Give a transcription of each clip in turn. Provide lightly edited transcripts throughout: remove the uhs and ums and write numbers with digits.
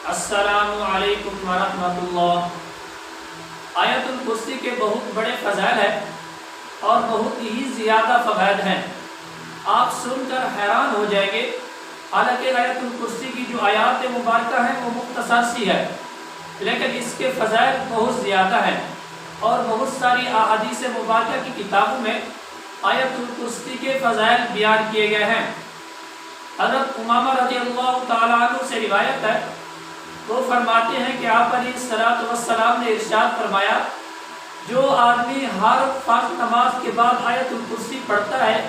السلام علیکم ورحمۃ اللہ۔ آیت الکرسی کے بہت بڑے فضائل ہیں اور بہت ہی زیادہ فوائد ہیں، آپ سن کر حیران ہو جائیں گے۔ حالانکہ آیت الکرسی کی جو آیات مبارکہ ہیں وہ مختصر سی ہے، لیکن اس کے فضائل بہت زیادہ ہیں اور بہت ساری احادیث مبارکہ کی کتابوں میں آیت الکرسی کے فضائل بیان کیے گئے ہیں۔ حضرت امامہ رضی اللہ تعالیٰ عنہ سے روایت ہے، وہ فرماتے ہیں کہ آپ علیہ الصلوۃ والسلام نے ارشاد فرمایا، جو آدمی ہر فرض نماز کے بعد آیت الکرسی پڑھتا ہے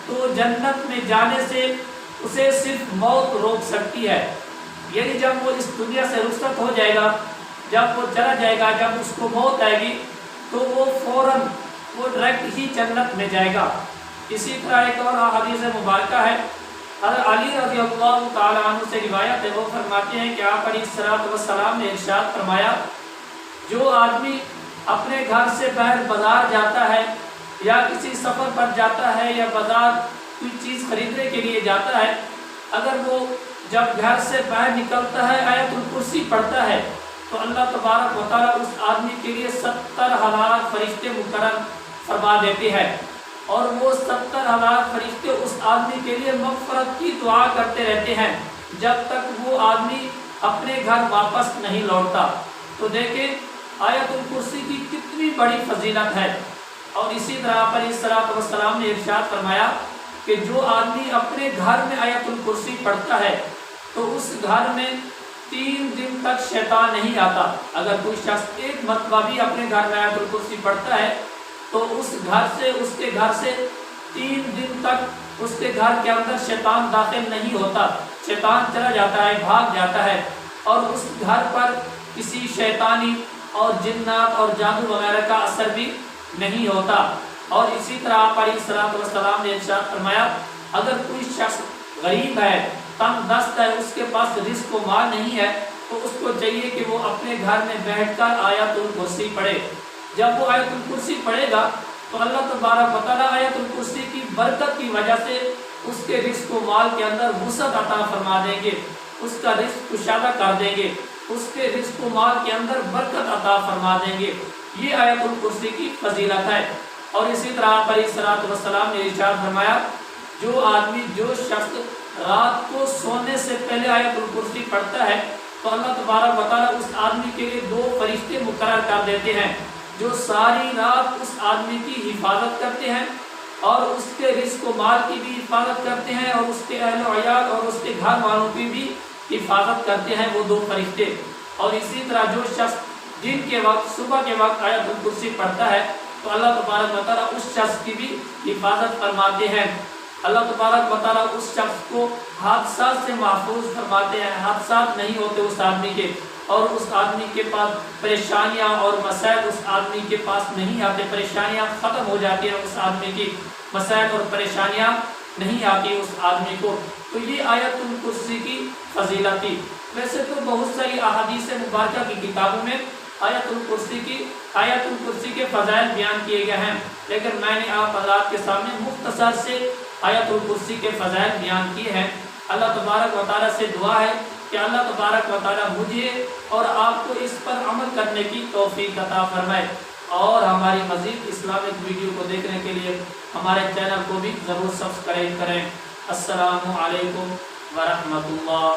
تو جنت میں جانے سے اسے صرف موت روک سکتی ہے۔ یعنی جب وہ اس دنیا سے رخصت ہو جائے گا، جب وہ چلا جائے گا، جب اس کو موت آئے گی تو وہ فوراً ڈائریکٹ ہی جنت میں جائے گا۔ اسی طرح ایک اور حدیث مبارکہ ہے، حضرت علی رضی اللہ تعالیٰ عنہ سے روایت ہے، وہ فرماتے ہیں کہ آپ علیہ الصلوۃ والسلام نے ارشاد فرمایا، جو آدمی اپنے گھر سے باہر بازار جاتا ہے یا کسی سفر پر جاتا ہے یا بازار کوئی چیز خریدنے کے لیے جاتا ہے، اگر وہ جب گھر سے باہر نکلتا ہے آیت الکرسی پڑھتا ہے تو اللہ تبارک و تعالیٰ اس آدمی کے لیے 70,000 فرشتے مقرر فرما دیتے ہیں، اور وہ 70,000 فرشتے اس آدمی کے لیے مغفرت کی دعا کرتے رہتے ہیں جب تک وہ آدمی اپنے گھر واپس نہیں لوٹتا۔ تو دیکھیں آیت الکرسی کی کتنی بڑی فضیلت ہے۔ اور اسی طرح آپ علیہ الصلوۃ والسلام نے ارشاد فرمایا کہ جو آدمی اپنے گھر میں آیت الکرسی پڑھتا ہے تو اس گھر میں 3 دن تک شیطان نہیں آتا۔ اگر کوئی شخص ایک مرتبہ بھی اپنے گھر میں آیت الکرسی پڑھتا ہے تو اس کے گھر سے 3 دن تک اس کے گھر کے اندر شیطان داخل نہیں ہوتا، شیطان چلا جاتا ہے، بھاگ جاتا ہے، اور اس گھر پر کسی شیطانی اور جنات اور جادو وغیرہ کا اثر بھی نہیں ہوتا۔ اور اسی طرح آپ علیہ الصلوۃ والسلام نے ارشاد فرمایا، اگر کوئی شخص غریب ہے، تنگ دست ہے، اس کے پاس رزق و مال نہیں ہے، تو اس کو چاہیے کہ وہ اپنے گھر میں بیٹھ کر آیت الکرسی پڑھے۔ جب وہ آیت الکرسی پڑھے گا تو اللہ تبارک و تعالیٰ آیت الکرسی کی برکت کی وجہ سے اس کے رزق و مال کے اندر وسعت عطا فرما دیں گے، اس کا رزق کشادہ کر دیں گے، اس کے رزق و مال کے اندر برکت عطا فرما دیں گے۔ یہ آیت الکرسی کی فضیلت ہے۔ اور اسی طرح آپ علیہ الصلوۃ والسلام نے ارشاد فرمایا، جو شخص رات کو سونے سے پہلے آیت الکرسی پڑھتا ہے تو اللہ تبارک و تعالیٰ اس آدمی کے لیے 2 فرشتے مقرر کر دیتے ہیں جو ساری رات اس آدمی کی حفاظت کرتے ہیں اور اس کے رزق و مال کی بھی حفاظت کرتے ہیں اور اس کے اہل و عیال اور اس کے گھر والوں کی بھی حفاظت کرتے ہیں وہ 2 فرشتے۔ اور اسی طرح جو شخص دن کے وقت، صبح کے وقت آیت الکرسی پڑھتا ہے تو اللہ تبارک و تعالیٰ اس شخص کی بھی حفاظت فرماتے ہیں۔ اللہ تبارک و تعالیٰ اس شخص کو حادثات سے محفوظ فرماتے ہیں، حادثات نہیں ہوتے اس آدمی کے، اور اس آدمی کے پاس پریشانیاں اور مسائل اس آدمی کے پاس نہیں آتے، پریشانیاں ختم ہو جاتی ہیں اس آدمی کی، مسائل اور پریشانیاں نہیں آتی اس آدمی کو۔ تو یہ آیت الکرسی کی فضیلت تھی۔ ویسے تو بہت ساری احادیث مبارکہ کی کتابوں میں آیت الکرسی کے فضائل بیان کیے گئے ہیں، لیکن میں نے آپ حضرات کے سامنے مختصر سے آیت الکرسی کے فضائل بیان کیے ہیں۔ اللہ تبارک و تعالیٰ سے دعا ہے کہ اللہ تبارک و تعالیٰ مجھے اور آپ کو اس پر عمل کرنے کی توفیق عطا فرمائے، اور ہماری مزید اسلامک ویڈیو کو دیکھنے کے لیے ہمارے چینل کو بھی ضرور سبسکرائب کریں۔ السلام علیکم ورحمۃ اللہ۔